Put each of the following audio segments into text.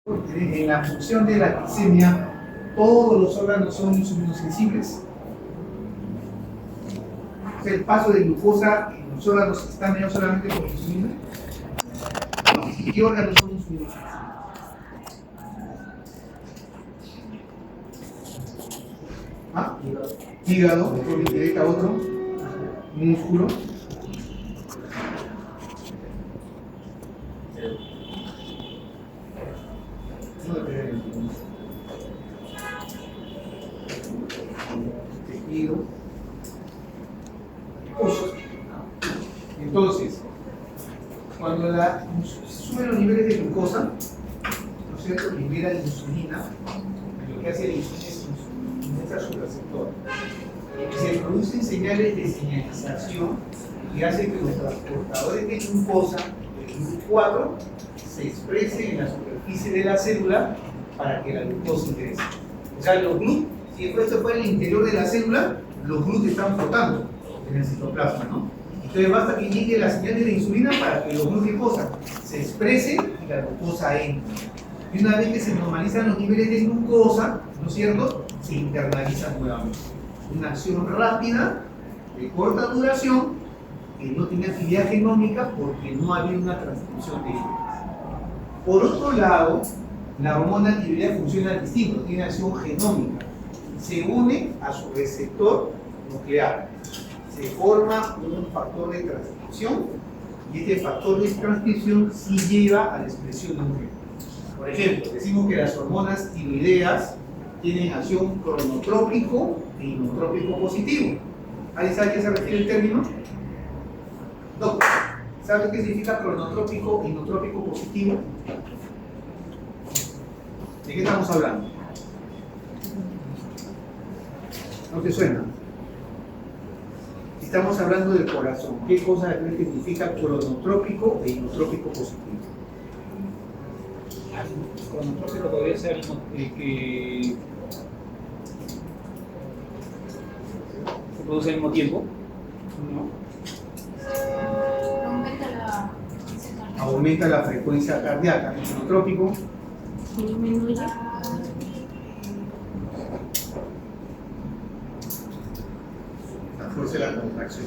En la función de la glicemia, todos los órganos son insulinosensibles. El paso de glucosa en los órganos está mediado solamente por insulina. No. ¿Qué órganos son insulinosensibles? ¿Ah? Hígado, otro indirecta, otro músculo. Tejido. Entonces, cuando suben los niveles de glucosa, ¿no es cierto?, libera la insulina, lo que hace la insulina es insulina su receptor. Se producen señales de señalización que hacen que los transportadores de glucosa, el GLUT4, se expresen en la superficie de la célula para que la glucosa ingrese. O sea, los GLUT, si esto fuera en el interior de la célula, los GLUT están flotando en el citoplasma, ¿no? Entonces basta que llegue la señal de la insulina para que los GLUT glucosa se expresen y la glucosa entre. Y una vez que se normalizan los niveles de glucosa, ¿no es cierto?, se internalizan nuevamente. Una acción rápida, de corta duración, que no tiene actividad genómica porque no había una transcripción de genes. Por otro lado, la hormona tiroidea funciona distinto, tiene acción genómica. Se une a su receptor nuclear. Se forma un factor de transcripción y este factor de transcripción sí lleva a la expresión de un gen. Por ejemplo, decimos que las hormonas tiroideas tienen acción cronotrópico e inotrópico positivo. ¿Alguien sabe a qué se refiere el término? No. ¿Sabe qué significa cronotrópico e inotrópico positivo? ¿De qué estamos hablando? ¿No te suena? Estamos hablando del corazón. ¿Qué cosa significa cronotrópico e inotrópico positivo? Cronotrópico podría ser que se produce al mismo tiempo. ¿No? Aumenta la frecuencia cardíaca. Inotrópico disminuye. la fuerza de la contracción.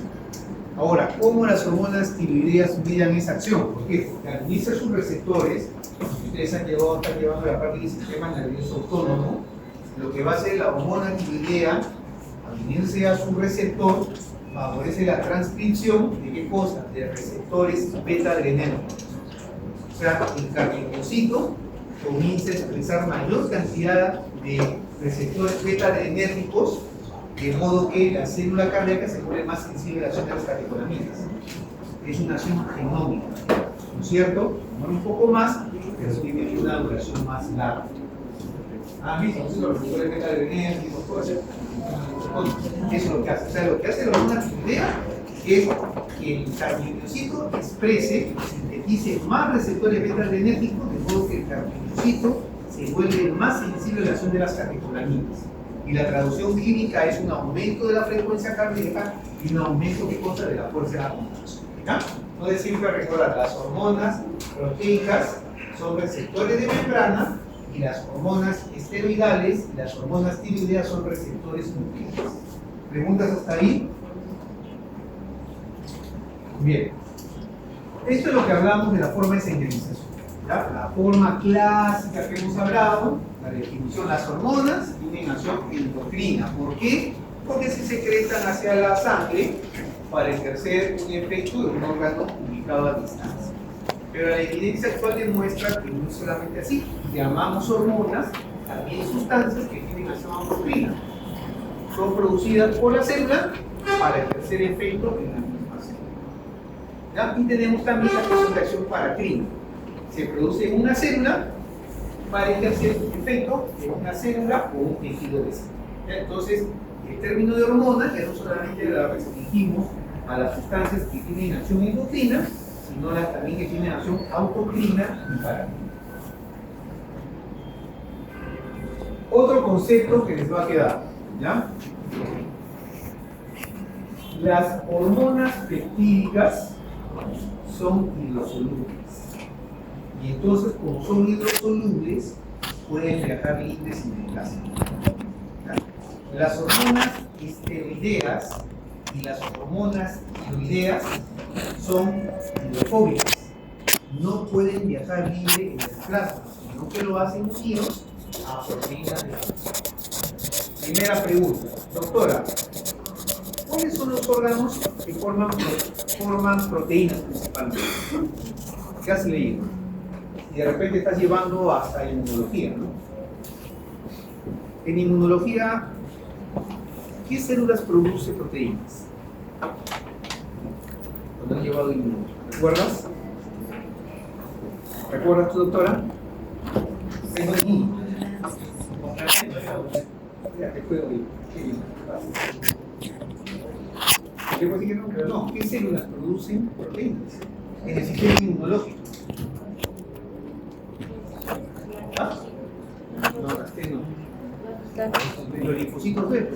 Ahora, ¿cómo las hormonas tiroideas median esa acción? Porque al unirse a sus receptores, ustedes están llevando la parte del sistema nervioso autónomo, lo que va a hacer la hormona tiroidea, al unirse a su receptor, favorece la transcripción de qué cosa? De receptores beta-adrenérgicos. O sea, el cardiomiyocito comienza a expresar mayor cantidad de receptores beta-adrenérgicos, de modo que la célula cardíaca se vuelve más sensible a la acción de las catecolaminas. Es una acción genómica, ¿no es cierto? Demora un poco más, pero tiene una duración más larga. Mismo, los receptores beta-adrenérgicos, todo eso. Eso es lo que hace. O sea, lo que hace la hormona tiroidea es que el cardiomiyocito exprese, sintetice más receptores beta-adrenérgicos, de modo que el cardiomiyocito se vuelve más sensible a la acción de las catecolaminas. Y la traducción clínica es un aumento de la frecuencia cardíaca y un aumento de cosa de la fuerza de la contracción. Entonces siempre recordar, las hormonas proteicas son receptores de membrana y las hormonas esteroidales y las hormonas tiroideas son receptores nucleares. ¿Preguntas hasta ahí? Bien. Esto es lo que hablamos de la forma de señalización. ¿Ya? La forma clásica que hemos hablado, la definición, las hormonas tienen acción endocrina. ¿Por qué? Porque se secretan hacia la sangre para ejercer un efecto de un órgano ubicado a distancia. Pero la evidencia actual demuestra que no es solamente así. Llamamos hormonas también sustancias que tienen acción endocrina. Son producidas por la célula para ejercer efecto en la misma célula. ¿Ya? Y tenemos también la acción de acción paracrina. Se produce en una célula para ejercer efecto en una célula o un tejido de célula. Entonces, el término de hormona ya no solamente la restringimos a las sustancias que tienen acción endocrina, sino las también que tienen acción autocrina y paracrina. Otro concepto que les va a quedar, ¿ya? Las hormonas peptídicas son hidrosolubles. Y entonces, como son hidrosolubles, pueden viajar libres sin enlace. Las hormonas esteroideas y las hormonas tiroideas son hidrofóbicas. No pueden viajar libre en el plasma, sino que lo hacen unidos a proteínas de la grasa. Primera pregunta, doctora, ¿cuáles son los órganos que forman proteínas principalmente? ¿Qué has leído? Y de repente estás llevando hasta la inmunología, ¿no? En inmunología, ¿qué células produce proteínas? Cuando han llevado inmunología. ¿Recuerdas? ¿Recuerdas tu doctora? Tengo ninguno. Ya, te puedo ir. ¿Qué puedo decir que no? Pero no, ¿qué células producen proteínas en el sistema inmunológico? ¿Ah? No, las T no. Los linfocitos B,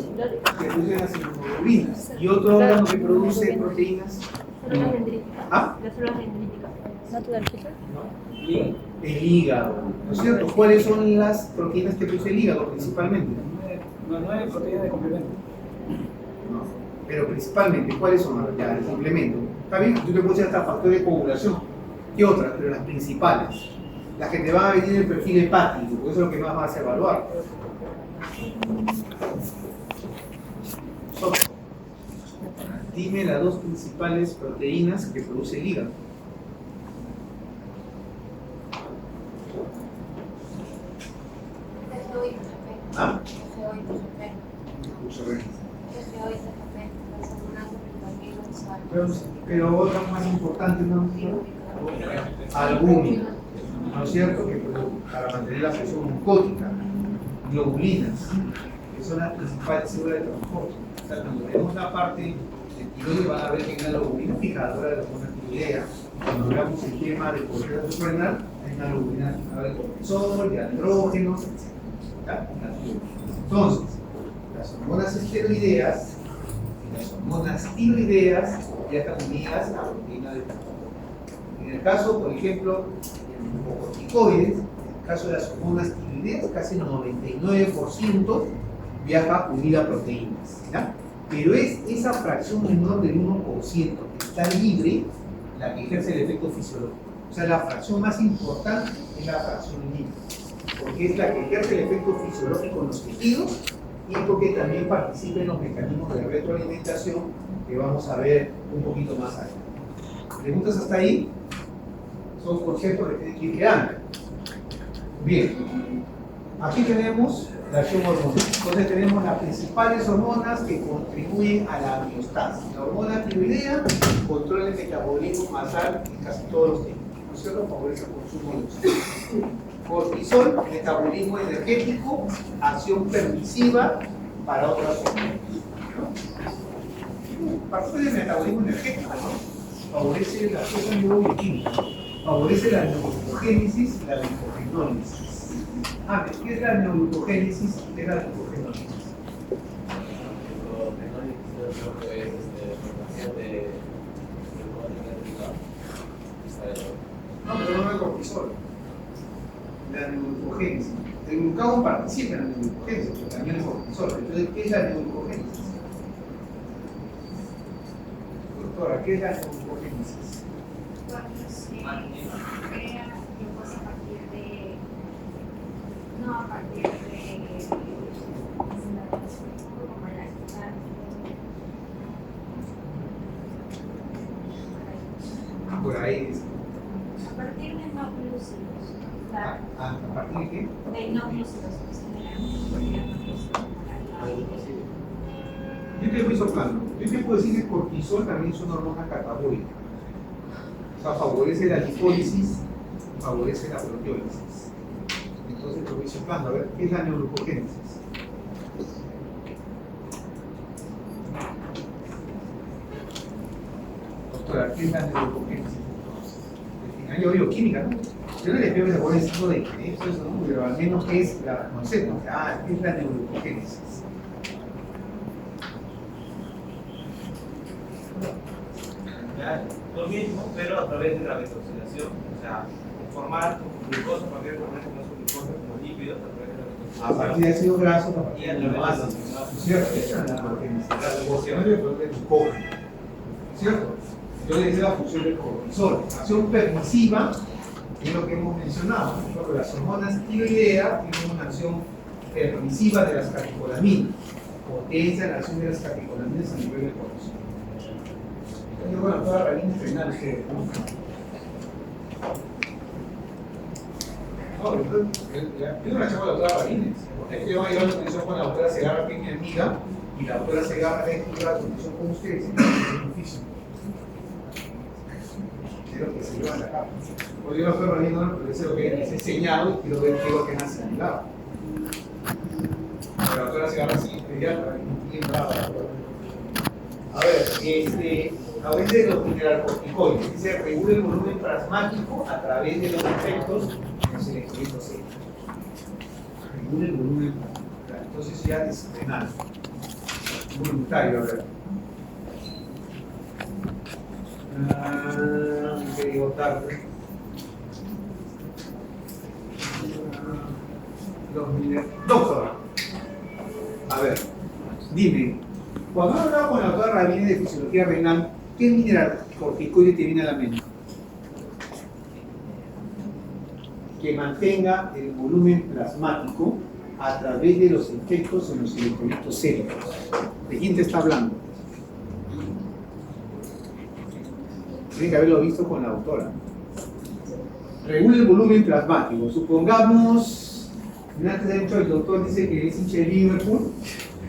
que producen las inmunoglobulinas. ¿Y otro órgano que produce proteínas? Células dendríticas. ¿Ah? Las células dendríticas. Natural killer. El hígado. ¿No es cierto? ¿Cuáles son las proteínas que produce el hígado principalmente? No hay proteínas de complemento. No. Pero principalmente, ¿cuáles son? Ya, el complemento. ¿Está bien? Yo te puedo decir hasta factor de coagulación. ¿Qué otras? Pero las principales. Las que te van a venir en el perfil hepático, porque eso es lo que más vas a evaluar. Dime las dos principales proteínas que produce el hígado. ¿Ah? Pero otra más importante, ¿no? Albúmina, ¿no es cierto? Que para mantener la presión mucótica, globulinas, que son las principales células de transporte. O sea, cuando vemos la parte de tiroides van a ver que hay una globulina fijadora de la hormona tiroidea. Cuando veamos el tema de corteza suprarrenal, hay una globulina fijadora de cortisol, de andrógenos, etc. Entonces, las hormonas esteroideas y las hormonas tiroideas ya están unidas a la proteína de transporte. En el caso, por ejemplo, de los corticoides, en el caso de las hormonas tiroideas, casi el 99% viaja unida a proteínas, ¿ya? Pero es esa fracción menor del 1% que está libre la que ejerce el efecto fisiológico. O sea, la fracción más importante es la fracción libre, porque es la que ejerce el efecto fisiológico en los tejidos y porque también participa en los mecanismos de retroalimentación que vamos a ver un poquito más allá. ¿Preguntas hasta ahí? Son conceptos que tienen que ir quedando. Bien, aquí tenemos la acción hormonal. Entonces tenemos las principales hormonas que contribuyen a la homeostasis. La hormona tiroidea controla el metabolismo basal en casi todos los tejidos, ¿no es cierto? Favorece el consumo de oxígeno. Cortisol, metabolismo energético, acción permisiva para otras hormonas, ¿no? Parte del metabolismo energético, ¿no? Favorece la cosa neurobioquímica, favorece la neurogénesis y la linfogenólisis. ¿Qué es la neurogénesis y qué es la linfogenólisis? No, pero no es cortisol. La neurogénesis. El glucagón participa en la neurogénesis, pero también el cortisol. Entonces, ¿qué es la neurogénesis? Doctora, ¿qué es la neurogénesis? Cuando se crea glucosa a partir de. No a partir de. Como la. Por ahí es. A partir de no glúcidos. ¿A partir de qué? De no glúcidos. Yo te voy soplando. Yo te puedo decir que el cortisol también es una hormona catabólica. O sea, favorece la lipólisis, favorece la proteólisis. Entonces te voy soplando. A ver, ¿qué es la neurogénesis? Doctora, ¿qué es la neurogénesis? Yo bioquímica, ¿no? Yo no le pido que se pone esto de eso, ¿no? Pero al menos es la concepto. ¿Qué es la neurogénesis? Lo mismo, pero a través de la retroxidación, o sea, formar glucosa, a partir de formar glucosa como lípidos a través de la A partir de ácidos grasos, a y partir a de través de aminoácidos. ¿Cierto? Esa es la función del glucógeno. ¿Cierto? Entonces esa es la función del cortisol. Acción permisiva es lo que hemos mencionado. Por ejemplo, las hormonas tiroidea tienen una acción permisiva de las catecolaminas. Potencia la acción de las catecolaminas a nivel del cortisol. Yo con la doctora Rabines renal, ustedes, ¿no? No, yo no la llamo a la doctora Rabines. Es que yo voy a llevar la atención con la doctora Segarra, que es mi amiga, y la doctora Segarra es que lleva la atención con ustedes, y es difícil. Es lo que se lleva a la capa. Porque yo la doctora Rabines no, pero eso es lo que les he enseñado y quiero ver qué es lo que me han asimilado. Pero la doctora Segarra sí, pediatra, bien brava. A ver, a veces de los mineralocorticoides, dice regula el volumen plasmático a través de los efectos en los electrolitos C. Regula el volumen plasmático. Entonces ya es renal. Voluntario, a ver. Me digo tarde. Doctor, a ver, dime, cuando hablaba con la doctora Rabines de fisiología renal, ¿qué mineral corticoide te viene a la mente? Que mantenga el volumen plasmático a través de los efectos en los electrolitos séricos. ¿De quién te está hablando? Tiene que haberlo visto con la doctora. Regula el volumen plasmático. Supongamos, antes de hecho el doctor dice que es hincha de Liverpool.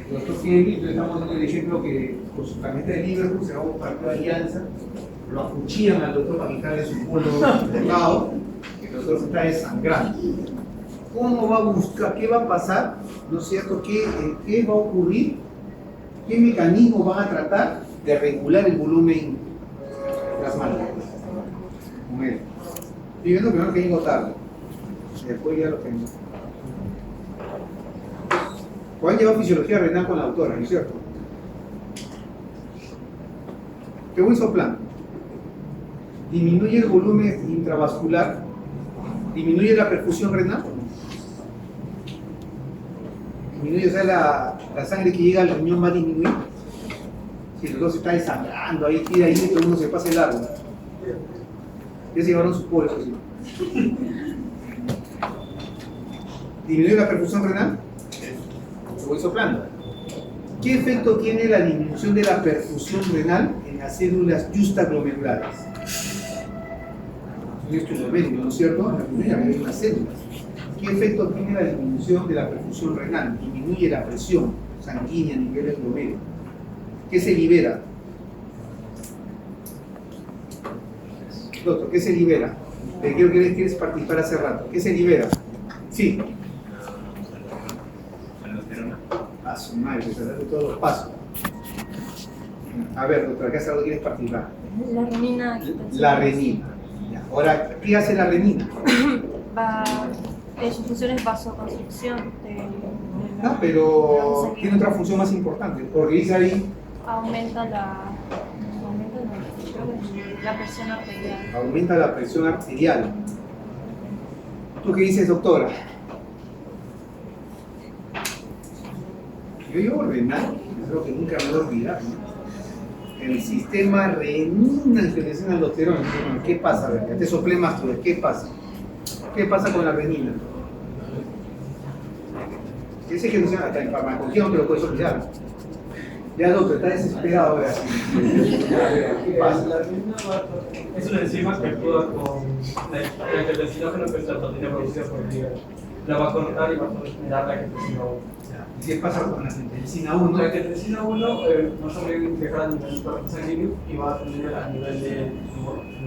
El doctor Kevin, le estamos dando el ejemplo que con su camiseta de Liverpool se va a un partido de alianza, lo acuchillan al doctor para quitarle su polo delgado, el doctor se está desangrando. ¿Cómo va a buscar? ¿Qué va a pasar? ¿No es cierto? ¿Qué va a ocurrir? ¿Qué mecanismos van a tratar de regular el volumen plasmático? Con él. Estoy viendo primero que llego tarde. Después ya lo tengo. Juan lleva fisiología renal con la autora, ¿no es cierto? ¿Qué buen plan? Disminuye el volumen intravascular, disminuye la perfusión renal, disminuye, o sea, la sangre que llega al riñón va a disminuir. Si el dos se está desangrando, ahí tira ahí, todo uno se pasa el largo. Ya se llevaron su polo, eso sí. ¿Disminuye la perfusión renal? Lo voy soplando. ¿Qué efecto tiene la disminución de la perfusión renal en las células justaglomerulares? Esto es lo médico, ¿no es cierto? En la primera hay unas células. ¿Qué efecto tiene la disminución de la perfusión renal? Disminuye la presión sanguínea a nivel del glomérulo. ¿Qué se libera? Doctor, ¿qué se libera? Creo que quieres participar hace rato. ¿Qué se libera? Sí. A su madre, se de todos los pasos. A ver, doctora, ¿qué hace algo quieres participar? La renina. La renina. Ya. Ahora, ¿qué hace la renina? Su función es vasoconstricción. No, pero tiene otra función más importante, porque dice ahí... Aumenta la presión arterial. Aumenta la presión arterial. ¿Tú qué dices, doctora? Yo llevo renal, es lo que nunca me voy a olvidar, ¿no? El sistema renina angiotensina aldosterona. ¿Qué pasa? A ver, ya te soplé más tú. ¿Qué pasa? ¿Qué pasa con la renina? Ese que no sea hasta en farmacología no te lo puedes olvidar. Ya, doctor, está desesperado ahora. ¿Qué pasa? Es una enzima que actúa con la angiotensina que es la proteína producida por el hígado. La va a cortar y va a generar la angiotensina 1. ¿Y qué pasa con la angiotensina 1? La angiotensina 1 no sobrevive a nivel del cuerpo sanguíneo y va a tener a nivel del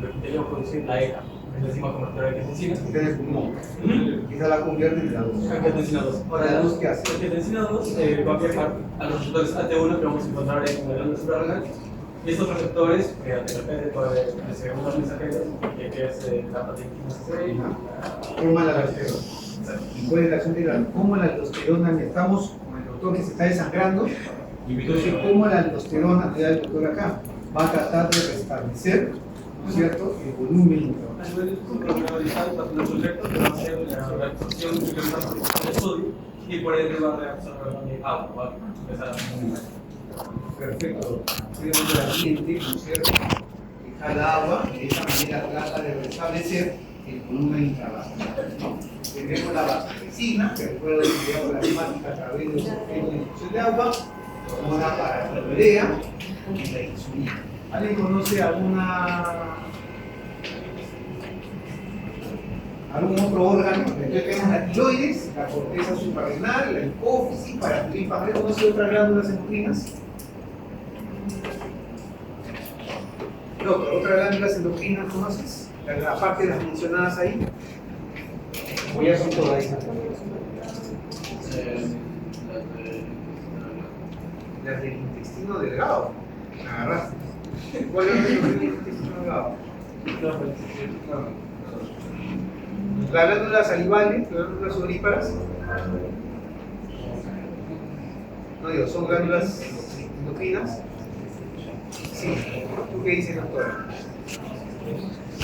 epitelio producir la ECA, es la enzima convertidora de angiotensina. Está en el pulmón. Esa la convierte en la 2. Angiotensina 2. Ahora, ¿la 2 qué hace? La angiotensina 2 va a viajar a los receptores AT1 que vamos a encontrar en la glándula suprarrenal. Y estos receptores, que depende de segundos mensajeros, que es la proteína C. Toma la aldosterona. ¿Y cuál es la acción de la cómo la aldosterona? Estamos con el doctor que se está desangrando. Entonces, ¿cómo la aldosterona, que da el doctor acá, va a tratar de restablecer ¿no es cierto? El volumen intravascular. A nivel suprarrenalizado, los efectos que va a hacer la absorción de una partícula de sodio y por ende va a reabsorber también agua, ¿vale? Esa es la Perfecto. Tenemos el ambiente, ¿no es cierto? Que jala agua y de esa manera trata de restablecer el volumen intravascular. Tenemos la vasopresina, que recuerda que estudiamos la temática a través de los efectos de infusión de agua, hormona paratiroidea y la insulina. ¿Alguien conoce algún otro órgano? Entonces tenemos la tiroides, la corteza suprarrenal, la hipófisis, paratiroides. ¿Alguien conoce otras glándulas endocrinas? Doctor, ¿otras glándulas endocrinas conoces? Aparte de las mencionadas ahí. O ya son todas esas. Las del intestino delgado. Me agarraste. ¿Cuál es la del intestino delgado? Las glándulas salivales, las glándulas sudoríparas. No digo, son glándulas endocrinas. Sí. ¿Tú qué dices, doctora?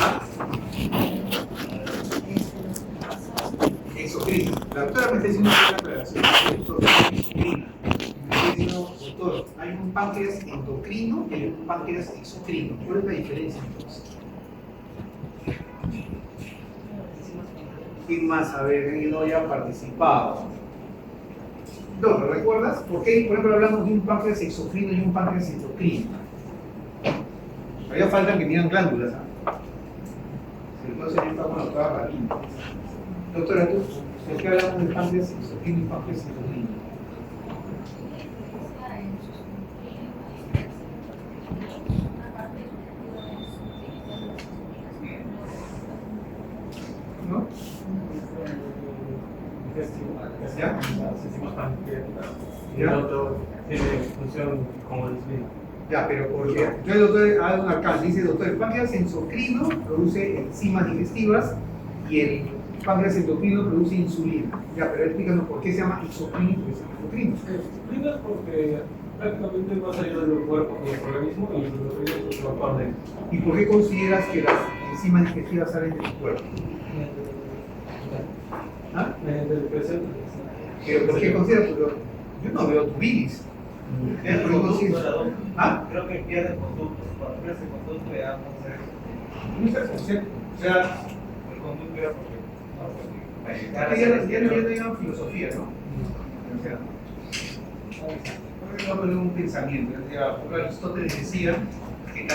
¿Ah? Exocrino. La doctora me está diciendo una aclaración. Exocrino. Me está diciendo, doctor, hay un páncreas endocrino y hay un páncreas exocrino. ¿Cuál es la diferencia entonces? ¿Quién más? A ver, alguien no haya participado. Doctor, ¿recuerdas? ¿Por qué, por ejemplo, hablamos de un páncreas exocrino y un páncreas endocrino? Todavía faltan que miran glándulas. Entonces, está con la doctora Rabín. Doctora, ¿tú por qué hablamos de páncreas exocrino y páncreas endocrino? ¿No? ¿Ya? el otro tiene función como el insulina. Ya, pero porque yo el doctor acá dice, doctor, el páncreas endocrino produce enzimas digestivas y el páncreas endocrino produce insulina. Ya, pero explícanos por qué se llama exocrino y por qué se llama endocrino. Insulina es porque prácticamente va a salir del cuerpo con el organismo y los organismos lo van dentro. ¿Y por qué consideras que las enzimas digestivas salen de tu cuerpo? ¿Ah? Mediante el presente. ¿Pero por qué consideras? Porque yo no veo tu bilis. Pierde conducto, ¿Ah? creo que pierde conducto. Cuando pierde conducto ya no sé. No es el concepto. O sea, El conducto ya porque. ya no digan filosofía, ¿no? O sea, voy a poner un pensamiento. Aristóteles decía que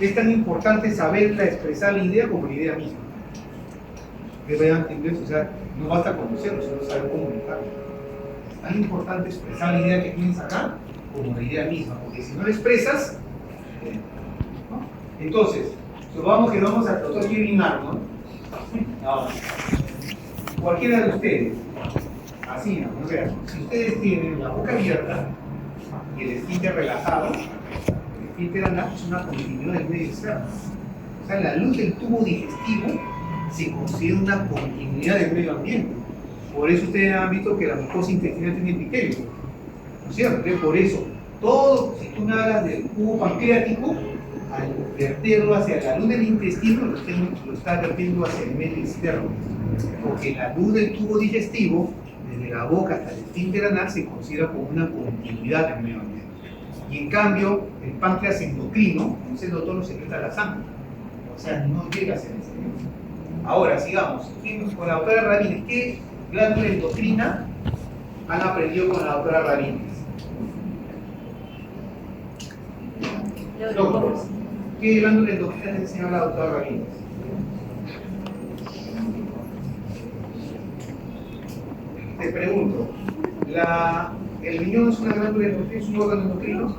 es tan importante saberla expresar la idea como la idea misma. Que vean inglés, o sea, no basta conocerlo, sino saber comunicarlo. Es tan importante expresar la idea que tienes acá como la idea misma, porque si no la expresas, ¿no? Entonces, supongamos que vamos al doctor Kevin Arnold, ahora, cualquiera de ustedes, así, ¿no? O sea, si ustedes tienen la boca abierta y el esfínter relajado, el esfínter anal es una continuidad del medio externo. O sea, la luz del tubo digestivo se considera una continuidad del medio ambiente. Por eso ustedes han visto que la mucosa intestinal tiene epitelio, ¿no es cierto? Entonces, por eso, todo, si tú me hablas del cubo pancreático, al verterlo hacia la luz del intestino, lo está vertiendo hacia el medio externo. Porque la luz del tubo digestivo, desde la boca hasta el esfínter anal, se considera como una continuidad del medio ambiente. Y en cambio, el páncreas endocrino, como dice el doctor, lo secreta la sangre. O sea, no llega hacia el exterior. Ahora, sigamos. Con la doctora Ramírez, ¿qué glándula endocrina han aprendido con la doctora Ramírez? Doctor, ¿qué glándula endocrina les enseñó la doctora Ramírez? Te pregunto, ¿el riñón es una glándula endocrina, es un órgano endocrino?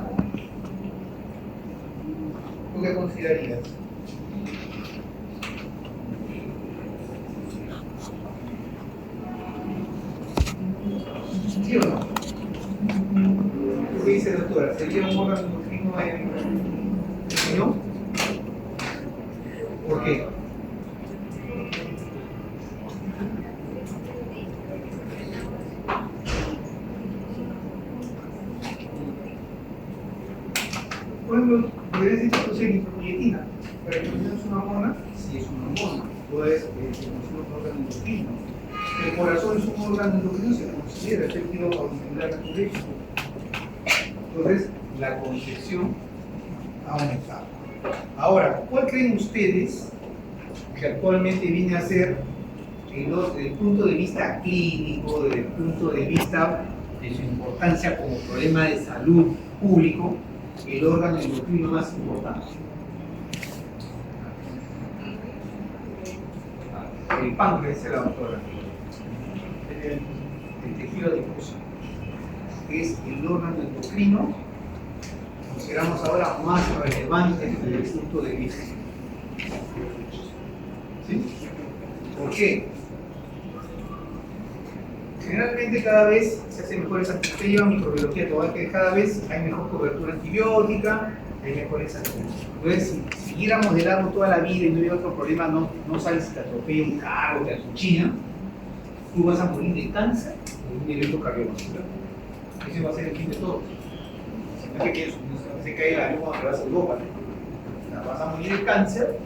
¿Tú qué considerarías? ¿Sí o no? ¿Qué dice doctora? ¿Sería un órgano endocrino el riñón? ¿Por qué? Por ejemplo, Podrías decir que es eritropoyetina, pero no es una hormona, sí es una hormona, puede ser un órgano endocrino. El corazón es un órgano endocrino, se considera efectivo auricular anatómico. Entonces, la concepción ha aumentado. Ahora, ¿cuál creen ustedes que actualmente viene a ser, desde el punto de vista clínico, desde el punto de vista de su importancia como problema de salud público, el órgano endocrino más importante? El páncreas, dice la doctora. El tejido adiposo es el órgano endocrino, consideramos ahora más relevante desde el punto de vista. ¿Sí? ¿Por qué? Generalmente cada vez se hace mejor esa asistencia microbiología, que cada vez hay mejor cobertura antibiótica, hay mejores alimentos. Entonces, si siguiéramos de largo toda la vida y no hubiera otro problema, no sabes si te atropella un carro, te acuchilla, tú vas a morir de cáncer o de un evento cardiovascular. Ese va a ser el fin de todo. Si no es que se cae el avión cuando te vas a Europa, ¿no? Vas a morir de cáncer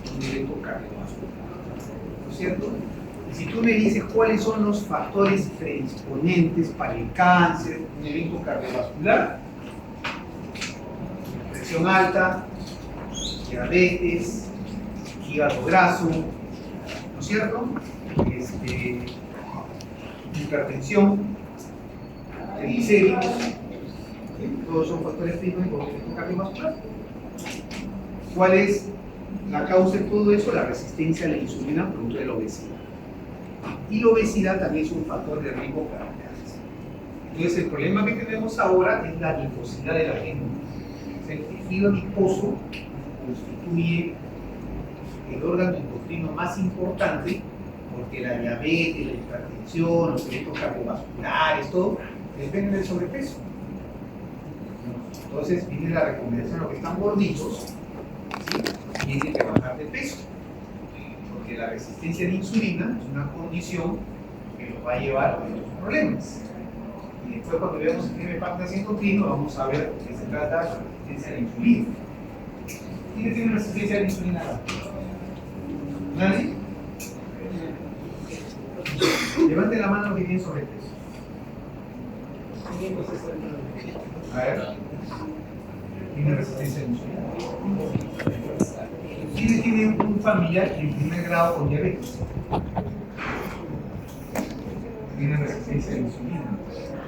o de un evento cardiovascular. ¿No es cierto? Y si tú me dices cuáles son los factores predisponentes para el cáncer, un evento cardiovascular, presión alta, diabetes, hígado graso, ¿no es cierto? Hipertensión, triglicéridos, ¿sí? Todos son factores predisponentes para el evento cardiovascular. ¿Cuál es la causa de todo eso? La resistencia a la insulina producto de la obesidad. Y la obesidad también es un factor de riesgo para el cáncer. Entonces, el problema que tenemos ahora es la adiposidad de la gente. El tejido adiposo constituye el órgano endocrino más importante porque la diabetes, la hipertensión, los eventos cardiovasculares, todo depende del sobrepeso. Entonces, viene la recomendación a los que están gorditos, ¿sí? Tienen que bajar de peso. Porque la resistencia a la insulina es una condición que los va a llevar a otros problemas. Y después, cuando veamos el primer páncreas endocrino, vamos a ver que se trata de la resistencia a la insulina. ¿Quién tiene resistencia a la insulina? ¿Nadie? Levanten la mano los que tienen sobrepeso. A ver. ¿Tiene resistencia a la insulina? ¿Quiénes tienen un familiar en primer grado con diabetes? Tienen resistencia a la insulina.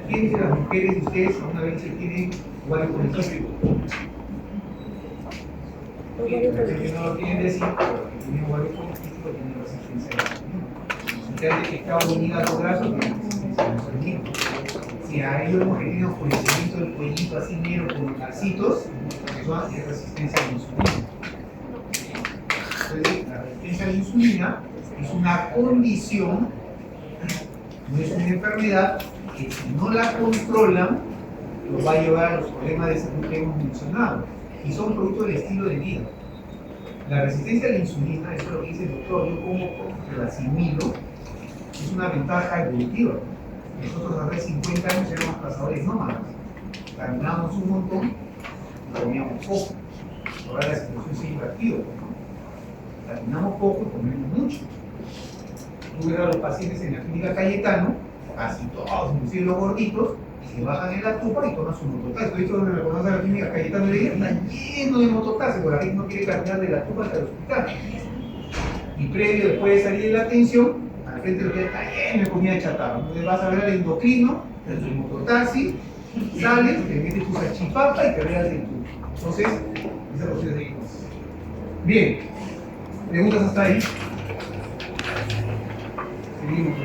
¿Quiénes de las mujeres de ustedes alguna vez se tienen ovario poliquístico? Que no lo quieren decir, pero los que tienen ovario poliquístico tienen resistencia a la insulina. Si te han detectado un hígado graso, tienen resistencia a la insulina. Si a ellos hemos tenido oscurecimiento del cuellito así negro con los calcitos, eso es resistencia a la insulina. Entonces, la resistencia a la insulina es una condición, no es una enfermedad que si no la controlan, los va a llevar a los problemas de salud que hemos mencionado y son producto del estilo de vida. La resistencia a la insulina, eso es lo que dice el doctor, yo como lo asimilo, es una ventaja evolutiva. Nosotros hace 50 años éramos cazadores nómadas, caminábamos un montón y comíamos poco. Ahora la situación se ha invertido, ¿no? Caminamos poco y comemos mucho. Tú ves a los pacientes en la clínica Cayetano, casi todos, inclusive los gorditos, se bajan en la tupa y toman su mototaxi. Tú visto donde reconoce a la clínica Cayetano y le dicen, está lleno de mototaxi, porque la gente no quiere caminar de la tupa hasta el hospital. Y previo, después de salir de la atención, al frente lo que está lleno de comida chatarra. Entonces vas a ver al endocrino, en tu mototaxi, sales, te metes tu salchipapa y te veas en tu. Entonces, esa cuestión es de cosas. Bien, preguntas hasta ahí. Seguimos.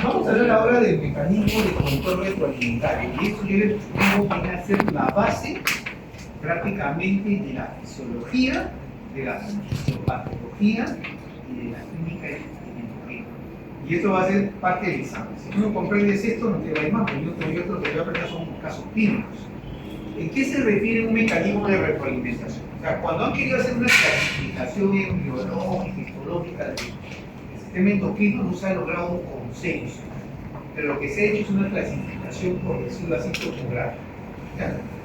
Vamos a hablar ahora del mecanismo de control retroalimentario. Y esto yo les digo que viene a ser la base prácticamente de la fisiología, de la fisiopatología y de la clínica endocrina. Y esto va a ser parte del examen. Si tú no comprendes esto, no te va a ir más, porque yo otro que voy a aprender son casos clínicos. ¿En qué se refiere un mecanismo de retroalimentación? O sea, cuando han querido hacer una clasificación embriológica, histológica del sistema endocrino, no se ha logrado un consenso. Pero lo que se ha hecho es una clasificación, por decirlo así, topográfica.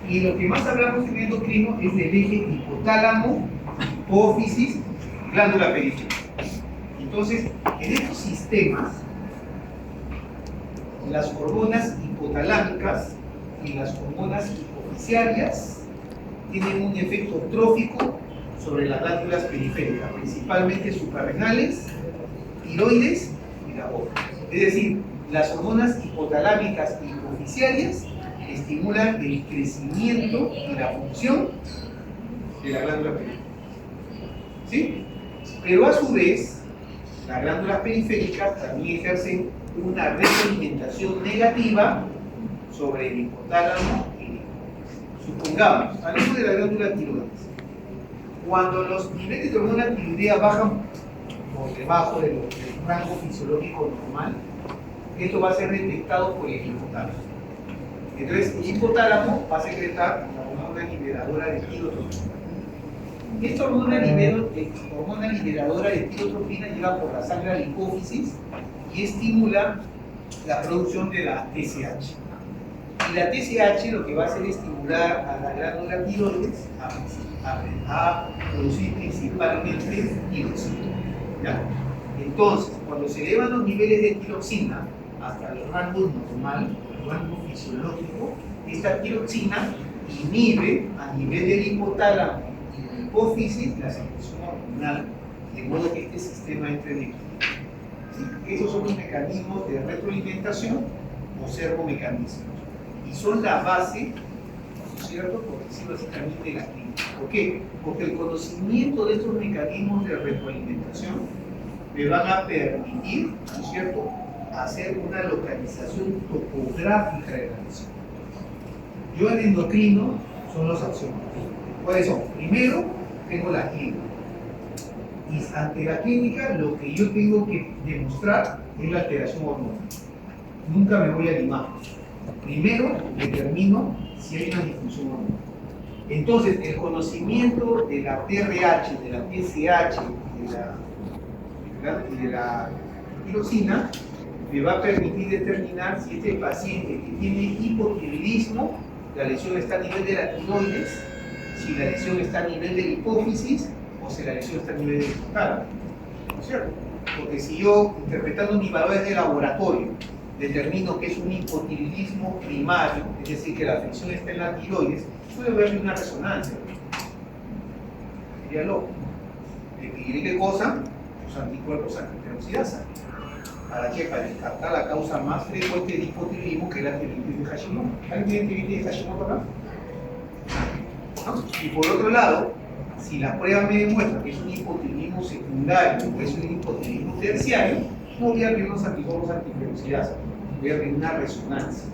Y lo que más hablamos en el endocrino es del eje hipotálamo, hipófisis, glándula periférica. Entonces, en estos sistemas, las hormonas hipotalámicas y las hormonas hipofisiarias tienen un efecto trófico sobre las glándulas periféricas, principalmente suprarrenales, tiroides y la boca. Es decir, las hormonas hipotalámicas y hipofisiarias estimulan el crecimiento y la función de la glándula periférica. ¿Sí? Pero a su vez, las glándulas periféricas también ejercen una retroalimentación negativa sobre el hipotálamo y el hipófisis. Supongamos, hablemos de la glándula tiroides. Cuando los niveles de hormona tiroidea bajan por debajo del rango fisiológico normal, esto va a ser detectado por el hipotálamo. Entonces, el hipotálamo va a secretar la hormona liberadora de tirotropina. Esta hormona liberadora de tirotropina llega por la sangre a la hipófisis y estimula la producción de la TSH. Y la TSH lo que va a hacer es estimular a la glándula tiroides a producir principalmente tiroxina. ¿Ya? Entonces, cuando se elevan los niveles de tiroxina hasta el rango normal, el rango fisiológico, esta tiroxina inhibe a nivel del hipotálamo y de la hipófisis la secreción hormonal, de modo que este sistema entre en equilibrio. ¿Sí? Esos son los mecanismos de retroalimentación o servomecanismos. Y son la base, ¿no es cierto?, por decirlo así, también de la clínica. ¿Por qué? Porque el conocimiento de estos mecanismos de retroalimentación me van a permitir, ¿no es cierto?, hacer una localización topográfica de la lesión. Yo en endocrino son los axiomas. ¿Cuáles son? Primero, tengo la clínica. Y ante la clínica, lo que yo tengo que demostrar es la alteración hormonal. Nunca me voy a limar. Primero, determino si hay una disfunción hormonal. Entonces, el conocimiento de la TRH, de la TSH y de la tiroxina me va a permitir determinar si este paciente que tiene hipotiroidismo, la lesión está a nivel de la tiroides, si la lesión está a nivel de la hipófisis o si la lesión está a nivel del hipotálamo. ¿No es cierto? Porque si yo, interpretando mis valores de laboratorio, determino que es un hipotiroidismo primario, es decir, que la afección está en la tiroides, puede haber una resonancia. Sería loco. ¿Le pediré qué cosa? Los anticuerpos antiperoxidasa. ¿Para qué? Para descartar la causa más frecuente de hipotiroidismo, que es la tiroiditis de Hashimoto. ¿Alguien tiene tiroiditis de Hashimoto acá? ¿No? Y por otro lado, si la prueba me demuestra que es un hipotiroidismo secundario o es un hipotiroidismo terciario, no voy a abrir unos anticuerpos antiperoxidasa, voy a abrir una resonancia,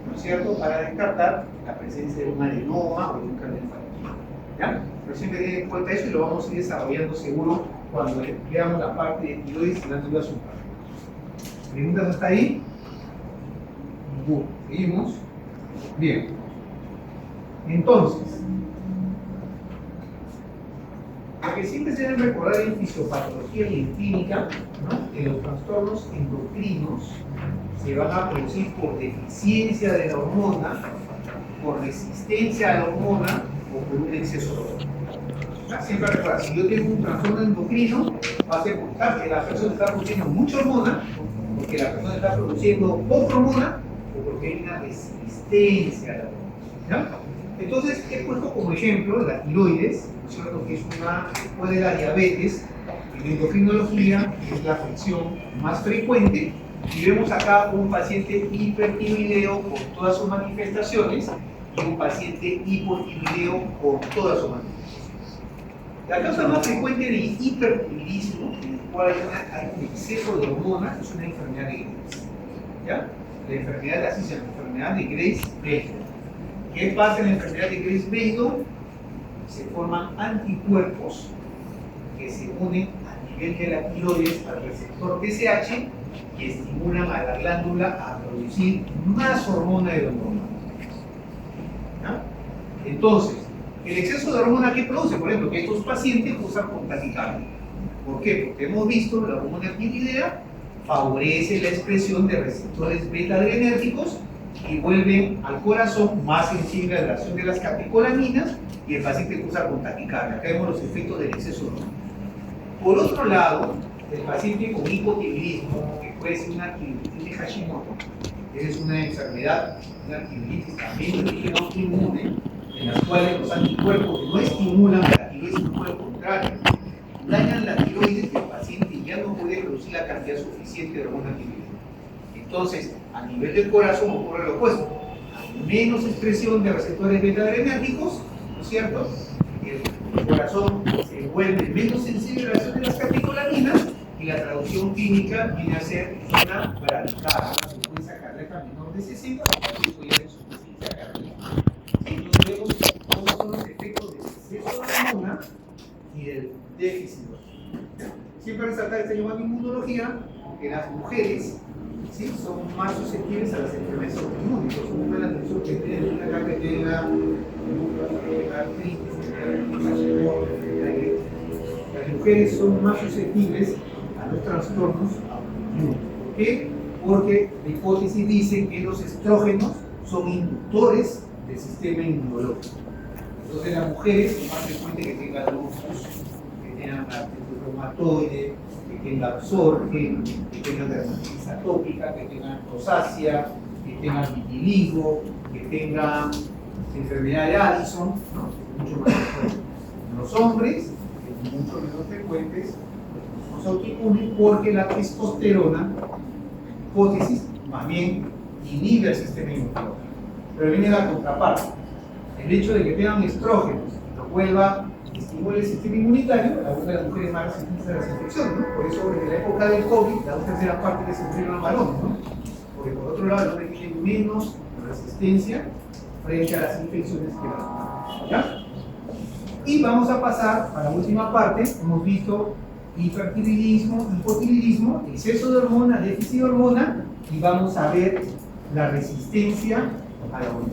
¿no es cierto?, para descartar la presencia de un adenoma o de un cardioinfarcto. ¿Ya? Pero siempre ten en cuenta eso y lo vamos a ir desarrollando seguro cuando veamos la parte de tiroides y glándula suprarrenal. ¿Preguntas hasta ahí? Ninguno. ¿Seguimos? Bien. Entonces, lo que siempre se debe recordar en fisiopatología y en clínica, ¿no?, que los trastornos endocrinos se van a producir por deficiencia de la hormona, por resistencia a la hormona o por un exceso de hormona. O sea, siempre recuerda, si yo tengo un trastorno endocrino, va a ser porque la persona está produciendo mucha hormona, porque la persona está produciendo poca hormona o porque hay una resistencia a la hormona. ¿Ya? Entonces, he puesto como ejemplo la tiroides, ¿no es cierto?, que es una, después de la diabetes, en endocrinología es la afección más frecuente, y vemos acá un paciente hipertiroideo por todas sus manifestaciones y un paciente hipotiroideo por todas sus manifestaciones. La causa más frecuente de hipertiroidismo, en el cual hay un exceso de hormonas, es una enfermedad de Graves. ¿Ya? La enfermedad, así se llama, enfermedad de Graves-Baker. ¿Qué pasa en la enfermedad de Graves-Baker? Se forman anticuerpos que se unen a nivel de la tiroides al receptor TSH y estimulan a la glándula a producir más hormona de lo normal. ¿Ya? Entonces, el exceso de hormona que produce, por ejemplo, que estos pacientes usan con taquicardia. ¿Por qué? Porque hemos visto la hormona tiroidea favorece la expresión de receptores beta-adrenérgicos y vuelven al corazón más sensible a la acción de las catecolaminas y el paciente cursa con taquicardia. Acá vemos los efectos del exceso de hormona. Por otro lado, el paciente con hipotiroidismo, que puede ser una tiroiditis de Hashimoto, es una enfermedad, una tiroiditis también de origen autoinmune, en las cuales los anticuerpos no estimulan la tiroides, sino por el contrario, dañan la tiroides y el paciente ya no puede producir la cantidad suficiente de hormona tiroidea. Entonces, a nivel del corazón ocurre lo opuesto. Hay menos expresión de receptores beta-adrenérgicos, ¿no es cierto? El corazón se vuelve menos sensible a la acción de las catecolaminas y la traducción clínica viene a ser una bradicardia, una frecuencia cardíaca menor de 60, la cual puede ser insuficiencia cardíaca. Entonces vemos cómo son los efectos del exceso de hormona y del déficit de hormona. Siempre resaltar este llamado inmunología, que las mujeres, ¿sí?, son más susceptibles a las enfermedades autoinmunes. Por ejemplo, la atención que tiene una carga que tenga artritis, las mujeres son más susceptibles a los trastornos autoinmunes. ¿Por qué? Porque la hipótesis dice que los estrógenos son inductores del sistema inmunológico. Entonces las mujeres es más frecuente que tengan lupus, que tengan artritis reumatoide, que tengan psoriasis, que tengan dermatitis atópica, que tengan rosácea, que tengan vitiligo, que tengan enfermedad de Addison, ¿no? Mucho más frecuente. Los hombres es mucho menos frecuentes los autoinmunes porque la testosterona, hipótesis, más bien inhibe el sistema inmunológico. Pero viene la contraparte. El hecho de que tengan estrógenos lo vuelva estimula el sistema inmunitario, la vuelve a las mujeres más resistentes a las infecciones, ¿no? Por eso en la época del COVID, la 2/3 parte les sufrieron al varón, ¿no? Porque por otro lado el hombre tiene menos resistencia frente a las infecciones que las mujeres, ¿ya? Y vamos a pasar a la última parte. Hemos visto hipertiroidismo, hipotiroidismo, exceso de hormona, déficit de hormona, y vamos a ver la resistencia a la hormona.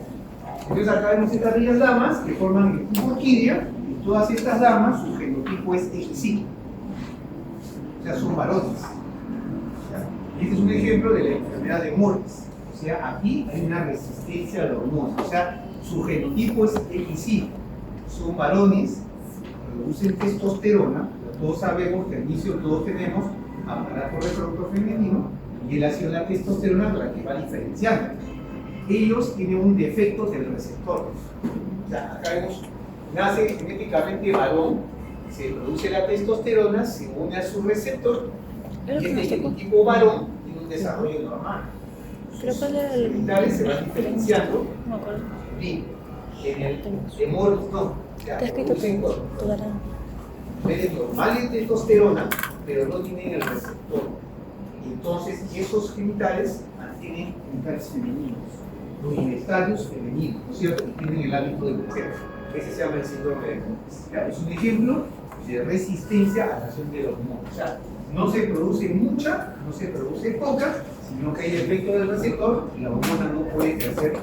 Entonces acá vemos estas bellas damas que forman el tipo orquídea, y todas estas damas, su genotipo es XY, o sea, son varones. Este es un ejemplo de la enfermedad de Morris, o sea, aquí hay una resistencia a la hormona, o sea, su genotipo es XY, son varones, producen testosterona, pero todos sabemos que al inicio todos tenemos aparato reproductor femenino, y él ha sido la testosterona la que va diferenciando. Ellos tienen un defecto del receptor. O sea, acá vemos, nace genéticamente varón, se produce la testosterona, se une a su receptor, y este genotipo varón tiene un desarrollo normal. Sus genitales se van diferenciando. No me acuerdo. Y en el de Morris no. O sea, producen niveles normales de testosterona, pero no tienen el receptor. Y entonces esos genitales mantienen genitales femeninos. Los inestadios femeninos, ¿no es cierto? Que tienen el hábito de crecer. Ese se llama el síndrome de Morris. Es un ejemplo de resistencia a la acción de la hormona. O sea, no se produce mucha, no se produce poca, sino que hay efecto del receptor y la hormona no puede crecer.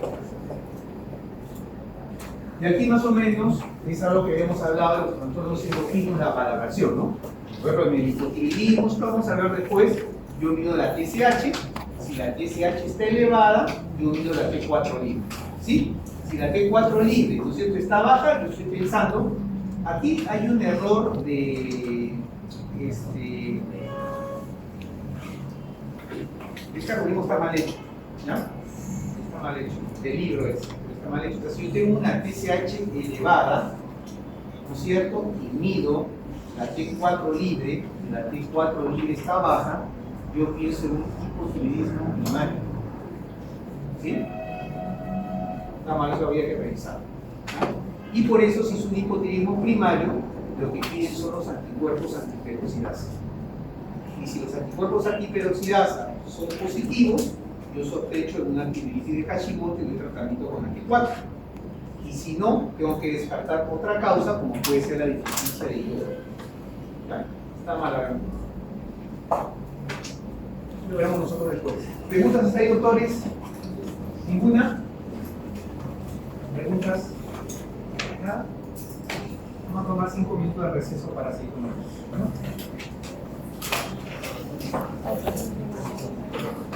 Y aquí más o menos es algo que hemos hablado de los trastornos endocrinos, la valoración, ¿no? Por ejemplo, en el hipotiroidismo, que vamos a ver después, yo mido la TSH. Si la TSH está elevada, yo mido la T4 libre, ¿sí? Si la T4 libre, ¿no es cierto?, está baja, yo estoy pensando, aquí hay un error de, este algoritmo está mal hecho, ¿ya? Está mal hecho, del libro ese, pero está mal hecho. Entonces, si yo tengo una TSH elevada, ¿no es cierto?, y mido la T4 libre, y la T4 libre está baja, yo pienso en un hipotiroidismo primario. ¿Sí? Nada más eso había que revisar. Y por eso, si es un hipotiroidismo primario, lo que piden son los anticuerpos antiperoxidasa. Y si los anticuerpos antiperoxidasa son positivos, yo sospecho de una antidiabetes de Hashimoto y doy tratamiento con anti-4. Y si no, tengo que descartar otra causa, como puede ser la deficiencia de hierro. ¿Ya? Está mal la. Lo veremos nosotros después. ¿Preguntas hasta ahí, doctores? ¿Ninguna? ¿Preguntas? ¿Nada? Vamos a tomar 5 minutos de receso para seguir con nosotros. ¿Bueno?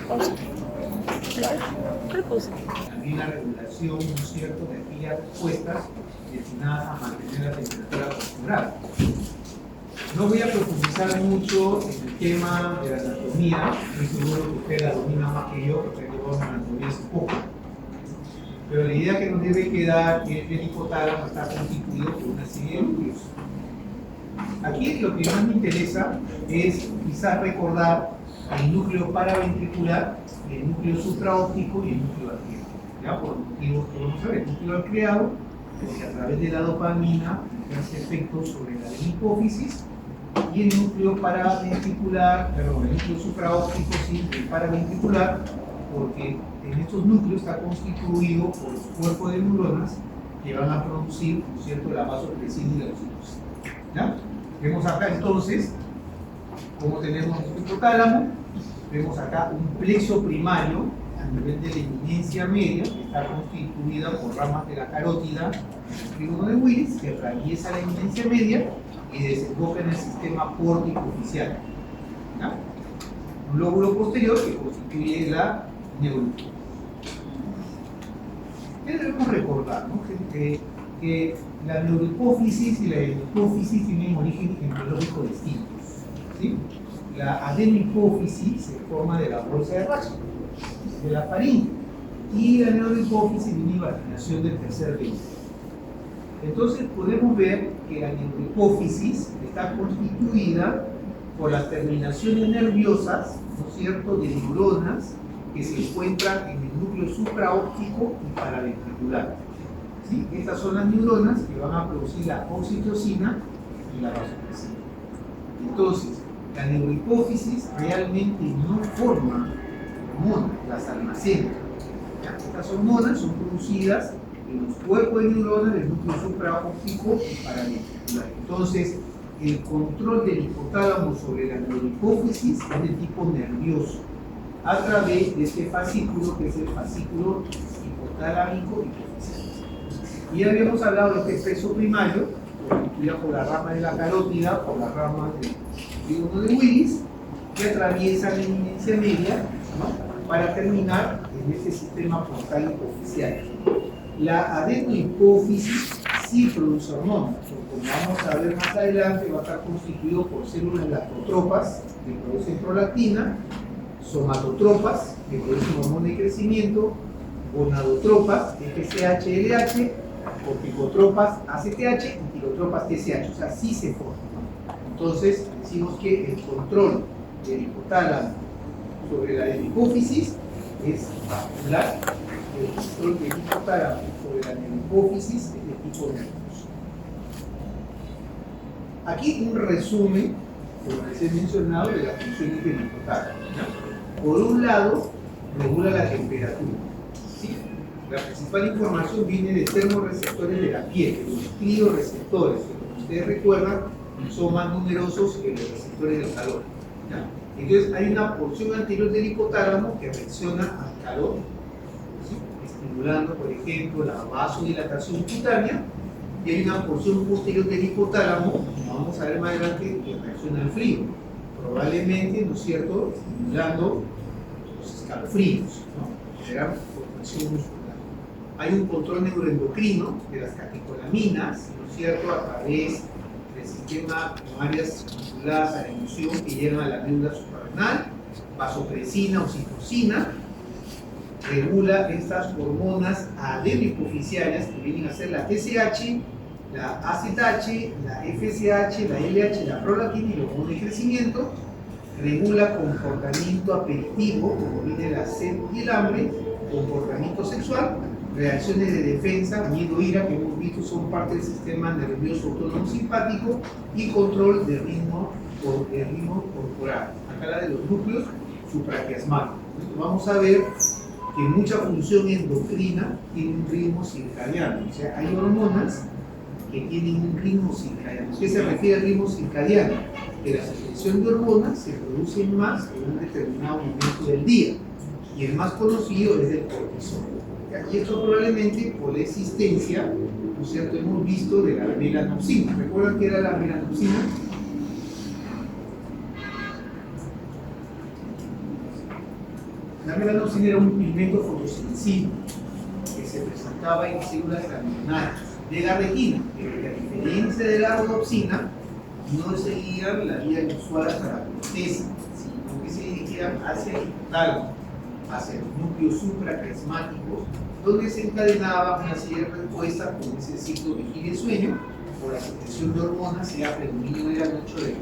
Pausa. También la regulación, ¿no es cierto?, de aquellas respuestas destinadas a mantener la temperatura corporal. No voy a profundizar mucho en el tema de la anatomía, estoy seguro que usted la domina más que yo, porque yo con anatomía hace poco. Pero la idea que nos debe quedar es que el hipotálamo está constituido por una serie de núcleos. Aquí lo que más me interesa es quizás recordar el núcleo paraventricular, el núcleo supraóptico y el núcleo arqueado. ¿Ya? Por motivos que vamos a ver, el núcleo arqueado, porque a través de la dopamina hace efectos sobre la hipófisis, y el núcleo paraventricular, perdón, el núcleo supraóptico, sí, el paraventricular, porque en estos núcleos está constituido por los cuerpos de neuronas que van a producir, ¿no es cierto?, la vasopresina y la oxitocina. ¿Ya? Vemos acá entonces cómo tenemos nuestro hipotálamo, vemos acá un plexo primario a nivel de la eminencia media, que está constituida por ramas de la carótida, el trígono de Willis, que atraviesa la eminencia media y desemboca en el sistema pórtico oficial. ¿Ya? Un lóbulo posterior que constituye la neurohipófisis. ¿Qué debemos recordar? ¿No? Que la neurohipófisis y la hipófisis tienen origen embriológico distintos. ¿Sí? La adenohipófisis se forma de la bolsa de Rayleigh, de la faringe, y la neurohipófisis de una invaginación del tercer ventrículo. Entonces podemos ver que la neurohipófisis está constituida por las terminaciones nerviosas, ¿no es cierto?, de neuronas que se encuentran en el núcleo supraóptico y paraventricular. ¿Sí? Estas son las neuronas que van a producir la oxitocina y la vasopresina. Entonces, la neurohipófisis realmente no forma hormonas, las almacena. ¿Ya? Estas hormonas son producidas en los cuerpos de neuronas del núcleo supraóptico y paraventricular. Entonces, el control del hipotálamo sobre la neurohipófisis es de tipo nervioso, a través de este fascículo, que es el fascículo hipotalámico hipoficial. Y ya habíamos hablado de este plexo primario, constituido por la rama de la carótida, por la rama del trígono de Willis, que atraviesa la eminencia media, ¿no?, para terminar en este sistema portal hipoficial. La adenohipófisis sí produce hormonas, como vamos a ver más adelante, va a estar constituido por células lactotropas que producen prolactina, somatotropas que producen hormona de crecimiento, gonadotropas, FSH, LH, corticotropas, ACTH y tirotropas, TSH, o sea, sí se forman. Entonces, decimos que el control del hipotálamo sobre la hipófisis es vascular, el control del hipotálamo sobre la hipófisis es de tipo nervioso. Aquí un resumen, como les he mencionado, de las funciones del hipotálamo, ¿no? Por un lado, regula la temperatura. ¿Sí? La principal información viene de termorreceptores de la piel, de los crioreceptores, que como ustedes recuerdan, son más numerosos que los receptores del calor. ¿Ya? Entonces hay una porción anterior del hipotálamo que reacciona al calor, ¿sí?, estimulando, por ejemplo, la vasodilatación cutánea, y hay una porción posterior del hipotálamo, como vamos a ver más adelante, que reacciona al frío, probablemente, ¿no es cierto?, estimulando los escalofríos, ¿no?, generar contracción muscular. Hay un control neuroendocrino de las catecolaminas, ¿no es cierto?, a través del sistema con áreas vinculadas a la emoción que llegan a la médula suprarrenal, vasopresina, oxitocina, regula estas hormonas adenohipoficiales que vienen a ser la TSH, la ACTH, la FSH, la LH, la prolactina y la hormona de crecimiento, regula comportamiento apetitivo, como viene la sed y el hambre, comportamiento sexual, reacciones de defensa, miedo, ira, que hemos visto son parte del sistema nervioso autónomo simpático, y control de ritmo corporal. Acá la de los núcleos supraquiasmáticos. Vamos a ver que mucha función endocrina tiene un ritmo circadiano, o sea, hay hormonas que tienen un ritmo circadiano. ¿Qué se refiere al ritmo circadiano? Que la secreción de hormonas se produce más en un determinado momento del día, y el más conocido es el cortisol. Y esto probablemente por la existencia, ¿no es cierto?, hemos visto de la melanopsina. ¿Recuerdan qué era la melanopsina? La melanopsina era un pigmento fotosensible que se presentaba en células ganglionares de la retina, pero que a diferencia de la rodopsina, no seguían la vía inusual hacia la corteza, sino que se dirigían hacia el hipotálamo, hacia los núcleos supracresmáticos, donde se encadenaba una serie de respuestas con ese ciclo vigilia y sueño, por la secreción de hormonas, sea predominio de la noche o de la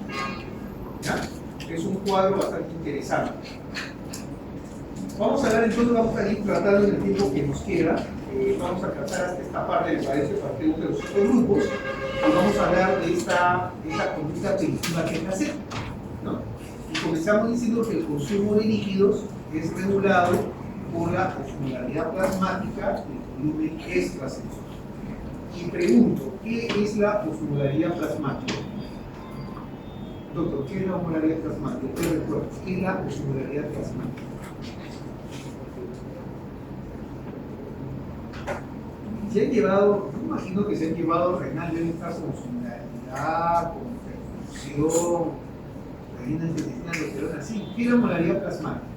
¿ya? Es un cuadro bastante interesante. Vamos a ver entonces, vamos a ir tratando en el tiempo que nos queda. Vamos a tratar hasta esta parte del parece partido de los grupos y vamos a hablar de esta conducta primitiva que hay que hacer, ¿no? Y comenzamos diciendo que el consumo de líquidos es regulado por la osmolaridad plasmática del volumen extrasensorial. Y pregunto, ¿qué es la osmolaridad plasmática? Doctor, ¿qué es la osmolaridad plasmática? ¿Qué recuerdo? ¿Qué es la osmolaridad plasmática? Se han llevado, yo imagino que se han llevado renal venosa con osmolaridad, con perfusión, renina intestinal, aldosterona, así. ¿Qué es la osmolaridad plasmática?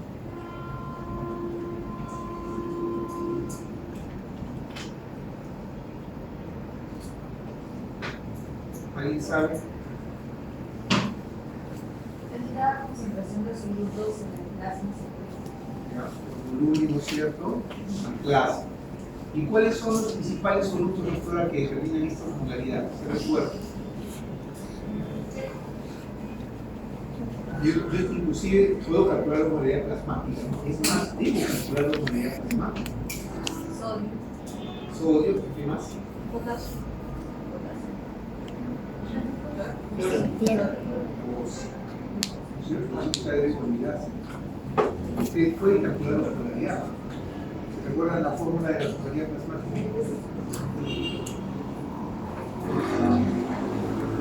¿Alguien sabe? Es la concentración de solutos en el plasma. El volumen, ¿no es cierto? Plasma. ¿Y cuáles son los principales solutos de flora que determinan esta osmolaridad? ¿Se recuerda? Yo inclusive puedo calcular la osmolaridad plasmática, ¿no? Es más, debo calcular la osmolaridad plasmática. Sodio. Sodio, ¿qué más? Potasio. Usted debe olvidarse. Usted puede calcular la osmolaridad. ¿Se recuerdan la fórmula de la osmolaridad plasmática?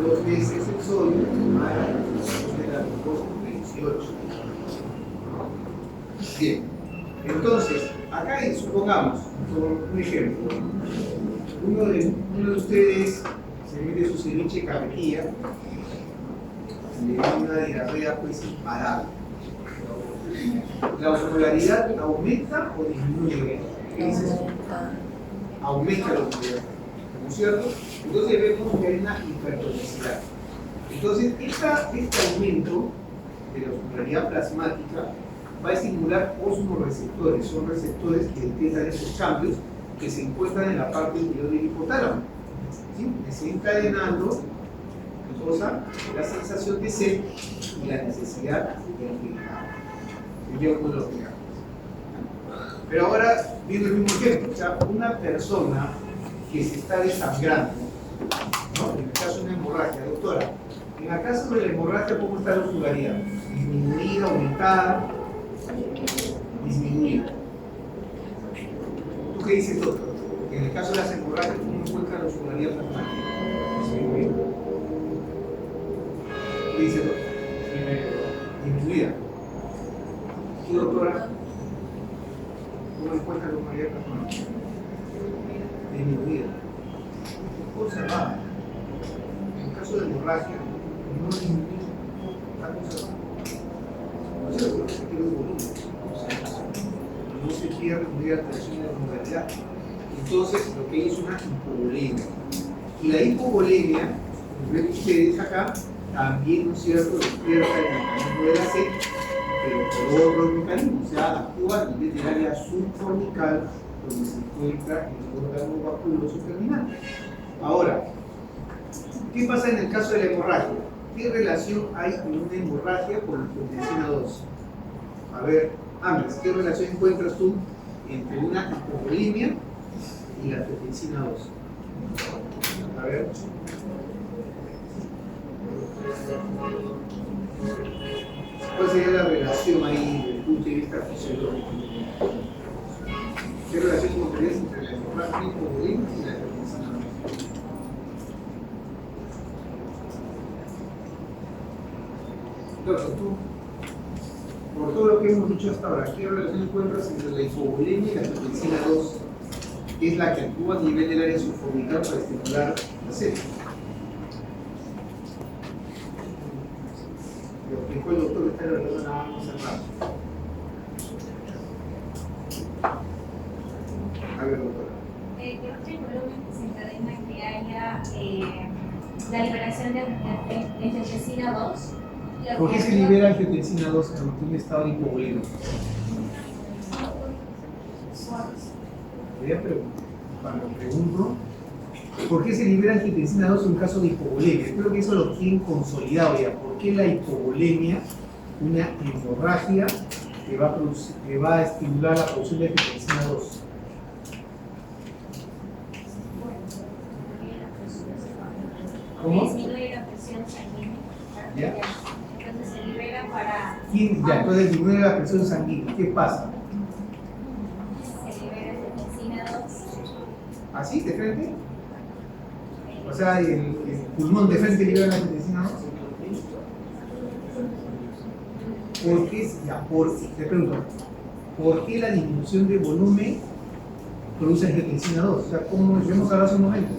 2 veces el sodio más la glucosa 18. Bien. Entonces, acá supongamos, por un ejemplo, uno de ustedes se mete su ceviche carretilla, le da una diarrea pues imparable. ¿La osmolaridad aumenta o disminuye? ¿Qué dices? Aumenta la osmolaridad, ¿no es cierto? Entonces vemos que hay una hipertonicidad. Entonces, este aumento de la osmolaridad plasmática va a estimular osmoreceptores, son receptores que detectan esos cambios que se encuentran en la parte inferior del hipotálamo, ¿sí? Desencadenando la sensación de sed y la necesidad de agregar. Sería uno de los ejemplos. Pero ahora, viendo el mismo ejemplo, o sea, una persona que se está desangrando, ¿no? En el caso de una hemorragia, doctora, en el caso de la hemorragia, ¿cómo está la osmolaridad? ¿Disminuida, aumentada? Disminuida. ¿Tú qué dices, doctor? En el caso de las hemorragias, ¿cómo encuentra la osmolaridad plasmática? Disminuida. ¿Qué dice, doctor? Disminuida. ¿Y doctora? ¿Cómo encuentra la osmolaridad plasmática? Disminuida. Conservada. En el caso de hemorragia, no disminuye, está conservada. No se pierde el volumen, no se pierde muy alteración de la osmolaridad. Entonces, lo que hay es una hipovolemia. Y la hipovolemia, como ven ustedes acá, también, ¿no es cierto?, despierta el mecanismo de la sed, pero por otro mecanismo, o sea, actúa a nivel del área subfornical, donde se encuentra el órgano vaculoso terminal. Ahora, ¿qué pasa en el caso de la hemorragia? ¿Qué relación hay con una hemorragia con la angiotensina 2? A ver, Ames, ¿qué relación encuentras tú entre una hipovolemia y la angiotensina 2? A ver. ¿Cuál sería la relación ahí desde el punto de vista fisiológico? ¿Qué relación encontrarías entre la hemorragia hipovolemia y la angiotensina 2? Doctor, tú, por todo lo que hemos dicho hasta ahora, ¿qué relación encuentras entre la hipovolemia y la angiotensina 2? Que es la que actúa a nivel del área subfornical para estimular la sed. Lo explicó el doctor que está en la persona más cerrada. A ver, doctora. Que otro volumen desencadena que haya la liberación de angiotensina 2. ¿Por qué se libera angiotensina 2 cuando tiene estado de hipovolemia? Voy a preguntar. Cuando pregunto, ¿por qué se libera angiotensina 2 en caso de hipovolemia? Creo que eso lo tienen consolidado ya. ¿Por qué la hipovolemia, una hemorragia que va a estimular la producción de angiotensina 2? ¿Cómo? Disminuye la presión sanguínea. ¿Ya? Entonces se libera para. Ya, entonces disminuye la presión sanguínea. ¿Qué pasa? Se libera angiotensina 2. ¿Así, de frente? O sea, el pulmón de frente libera la angiotensina 2. ¿Por qué? Ya, te pregunto, ¿por qué la disminución de volumen produce angiotensina 2? O sea, como hemos hablado hace un momento.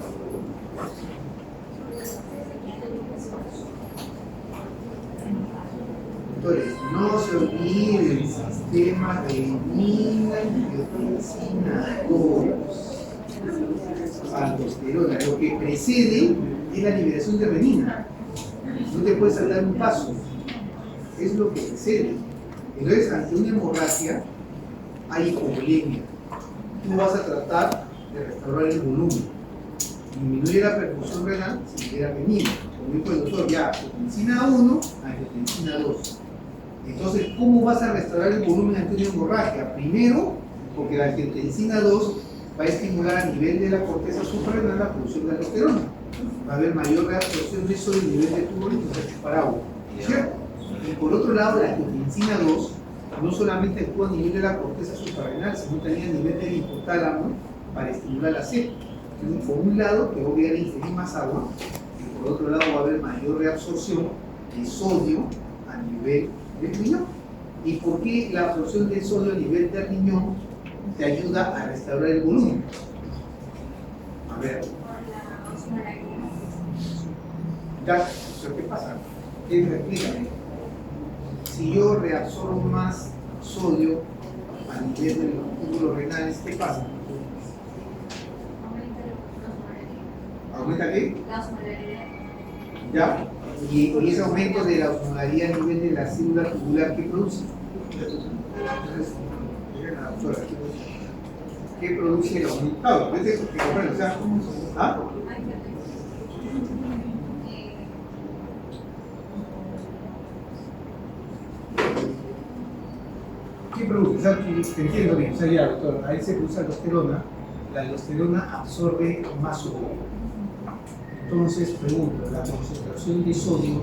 Entonces, no se olvide el sistema renina angiotensina 2. Aldosterona. Lo que precede es la liberación de renina. No te puedes saltar un paso. Es lo que precede. Entonces, ante una hemorragia, hay hipovolemia. Tú vas a tratar de restaurar el volumen. Disminuye la perfusión renal, se libera renina. Como dijo el doctor, ya, angiotensina 1, angiotensina 2. Entonces, ¿cómo vas a restaurar el volumen ante una hemorragia? Primero, porque la angiotensina 2 va a estimular a nivel de la corteza suprarrenal la producción de aldosterona. Va a haber mayor reabsorción de sodio a nivel de tubo y se va a chupar agua. ¿Cierto? Y por otro lado, la angiotensina 2 no solamente actúa a nivel de la corteza suprarrenal, sino también a nivel del hipotálamo para estimular la sed. Entonces, por un lado, te va a obligar a ingerir más agua, y por otro lado, va a haber mayor reabsorción de sodio a nivel del riñón. ¿Y por qué la absorción de sodio a nivel del riñón te ayuda a restaurar el volumen? A ver. Ya, ¿pero qué pasa? Explícame. Si yo reabsorbo más sodio a nivel de los túbulos renales, ¿qué pasa? ¿Aumenta qué? La osmolaridad. ¿Ya? Y ese aumento de la osmolaridad a nivel de la célula tubular, ¿qué produce? ¿Qué produce el aumento? Claro, ¿ves eso? O sea, ¿ah? ¿Qué produce? O sea, te entiendo bien, o sea, ya, doctor, ahí se produce aldosterona, la aldosterona absorbe más sodio. Entonces, pregunto, la concentración de sodio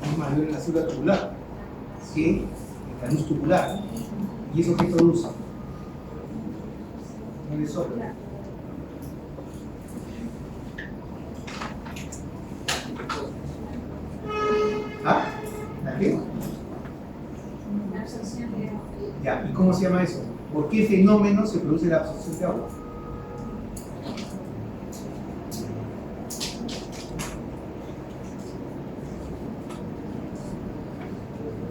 es mayor en la célula tubular que en la luz tubular. ¿Y eso qué produce? No le sopla. ¿Ah? ¿La qué? La absorción de agua. Ya, ¿y cómo se llama eso? ¿Por qué fenómeno se produce la absorción de agua?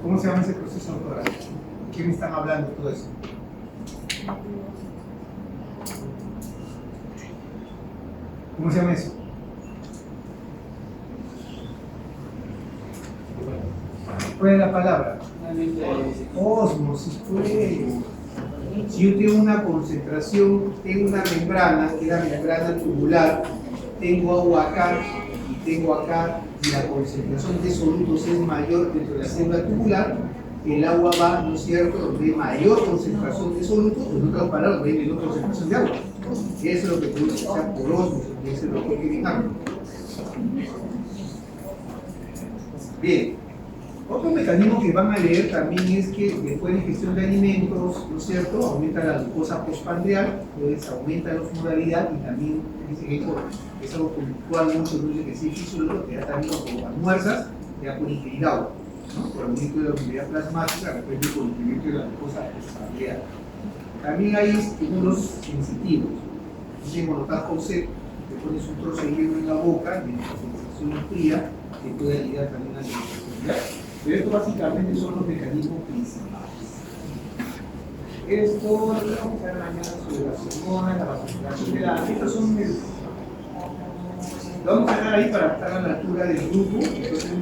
¿Cómo se llama ese proceso, doctora? ¿Qué me están hablando todo eso? ¿Cómo se llama eso? ¿Cuál es la palabra? Osmosis, pues. Si yo tengo una concentración, tengo una membrana, que es la membrana tubular, tengo agua acá y tengo acá, y la concentración de solutos es mayor dentro de la célula tubular, el agua va, ¿no es cierto?, donde hay mayor concentración de solutos, en otras palabras, donde hay menor concentración de agua. Eso es lo que produce, o sea, por osmosis, y eso es lo que evitar. Bien. Otro mecanismo que van a leer también es que después de ingestión de alimentos, ¿no es cierto?, aumenta la glucosa postprandial, entonces aumenta la osmolaridad y también dice que es algo puntual, mucho de ejercicio fisiológico, que ya también cuando almuerzas, te da por ingerir agua, ¿no? Por aumento de la humedad plasmática, de repente por incremento de la glucosa postprandial. También hay estímulos sensitivos, dice monotaco C, te pones un trozo de hielo en la boca, y la sensación fría, que puede ayudar también a la sensibilidad. Pero estos básicamente son los mecanismos principales. esto, lo vamos a ver mañana sobre las hormonas, la vacunación de la. Estos son el. Lo vamos a dejar ahí para estar a la altura del grupo. Entonces,